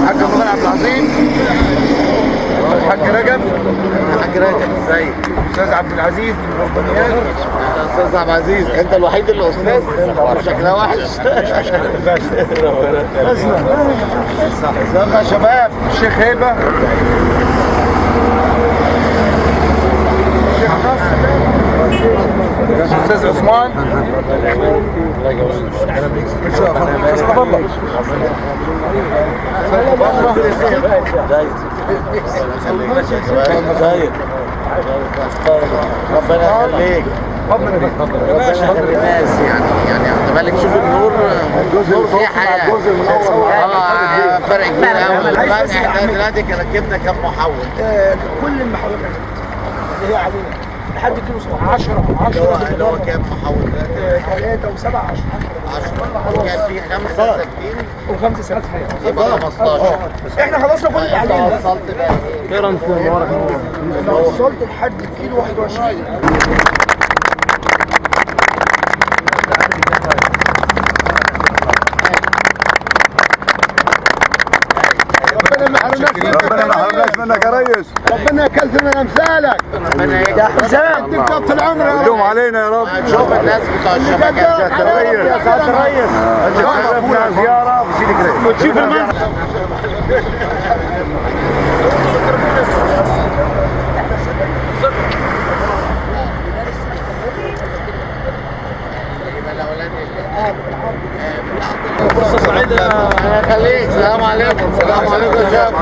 الحاج رمضان عبد العظيم، الحاج رجب. الحاج رجب ازيك؟ استاذ عبد العزيز من الربانيات. استاذ عبد العزيز، انت الوحيد اللي استاذ؟ شكلها وحش. ازيكم يا شباب؟ الشيخ هيبه، الشيخ نصر، استاذ عثمان. ربنا يخليك. ربنا يخليك الناس يعني خد بالك، شوف النور فيه حياه. فرق كبير قوي. احنا دلوقتي ركبنا كام محول؟ كل المحاولات اللي هي علينا لحد كيلو 10 اللي هو كام محول دلوقتي؟ 3 و7 10 كان في 5 ثابتين و5 ثابتين يبقى 15. احنا خلصنا كل اللي علينا. وصلت بقى انا وصلت لحد الكيلو 21. ربنا ما حرمناش منك يا ريس. ربنا يكثر من امثالك يا حسام. تبقى في العمر يدوم علينا يا رب. شوف الناس بتوع الشبكات. يا سعاده الريس، انت شرفنا زياره في سيدي كريم وتشوف المنزل. فرصة سعيدة. الله يخليك. السلام عليكم. السلام عليكم يا شباب.